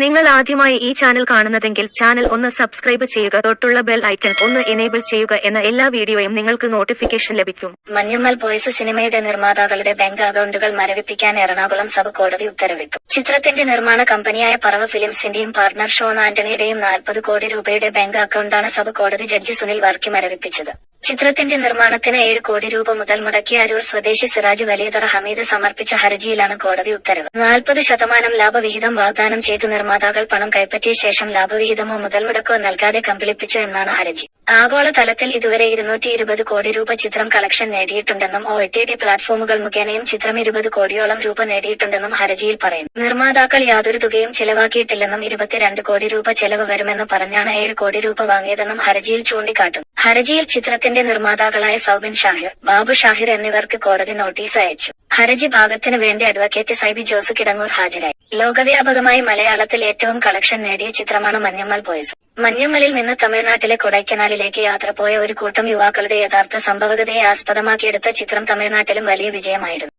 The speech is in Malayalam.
നിങ്ങൾ ആദ്യമായി ഈ ചാനൽ കാണുന്നതെങ്കിൽ ചാനൽ ഒന്ന് സബ്സ്ക്രൈബ് ചെയ്യുക, തൊട്ടുള്ള ബെൽ ഐക്കൺ ഒന്ന് എനേബിൾ ചെയ്യുക. എന്ന എല്ലാ വീഡിയോയും നിങ്ങൾക്ക് നോട്ടിഫിക്കേഷൻ ലഭിക്കും. മഞ്ഞുമ്മൽ ബോയ്സ് സിനിമയുടെ നിർമ്മാതാക്കളുടെ ബാങ്ക് അക്കൗണ്ടുകൾ മരവിപ്പിക്കാൻ എറണാകുളം സബ് കോടതി ഉത്തരവിട്ടു. ചിത്രത്തിന്റെ നിർമ്മാണ കമ്പനിയായ പറവ ഫിലിംസിന്റെയും പാർട്ണർ ഷോൺ ആന്റണിയുടെയും 40 കോടി രൂപയുടെ ബാങ്ക് അക്കൗണ്ടാണ് സബ് കോടതി ജഡ്ജി സുനിൽ വർക്കി മരവിപ്പിച്ചത്. ചിത്രത്തിന്റെ നിർമ്മാണത്തിന് 7 കോടി രൂപ മുതൽ മുടക്കി അരൂർ സ്വദേശി സിറാജ് വലിയതറ ഹമീദ് സമർപ്പിച്ച ഹർജിയിലാണ് കോടതി ഉത്തരവ്. 40% ലാഭവിഹിതം വാഗ്ദാനം ചെയ്ത് നിർമ്മാതാക്കൾ പണം കൈപ്പറ്റിയ ശേഷം ലാഭവിഹിതമോ മുതൽ മുടക്കോ നൽകാതെ കബളിപ്പിച്ചു എന്നാണ് ഹർജി. ആഗോള തലത്തിൽ ഇതുവരെ 220 കോടി രൂപ ചിത്രം കളക്ഷൻ നേടിയിട്ടുണ്ടെന്നും OTT പ്ലാറ്റ്ഫോമുകൾ മുഖേനയും ചിത്രം 20 കോടിയോളം രൂപ നേടിയിട്ടുണ്ടെന്നും ഹർജിയിൽ പറയുന്നു. നിർമ്മാതാക്കൾ യാതൊരു തുകയും ചെലവാക്കിയിട്ടില്ലെന്നും 22 കോടി രൂപ ചെലവ് വരുമെന്ന് പറഞ്ഞാണ് 7 കോടി രൂപ വാങ്ങിയതെന്നും ഹർജിയിൽ ചൂണ്ടിക്കാട്ടുന്നു. ഹർജിയിൽ ചിത്രത്തിന്റെ നിർമ്മാതാക്കളായ സൗബിൻ ഷാഹിർ, ബാബു ഷാഹിർ എന്നിവർക്ക് കോടതി നോട്ടീസ് അയച്ചു. ഹർജി ഭാഗത്തിനു വേണ്ടി അഡ്വക്കേറ്റ് സൈബി ജോസ് കിടങ്ങൂർ ഹാജരായി. ലോകവ്യാപകമായി മലയാളത്തിൽ ഏറ്റവും കളക്ഷൻ നേടിയ ചിത്രമാണ് മഞ്ഞുമ്മൽ ബോയ്സ്. മഞ്ഞുമ്മലിൽ നിന്ന് തമിഴ്നാട്ടിലെ കൊടൈക്കനാലിലേക്ക് യാത്ര പോയ ഒരു കൂട്ടം യുവാക്കളുടെ യഥാർത്ഥ സംഭവകഥയെ ആസ്പദമാക്കിയെടുത്ത ചിത്രം തമിഴ്നാട്ടിലും വലിയ വിജയമായിരുന്നു.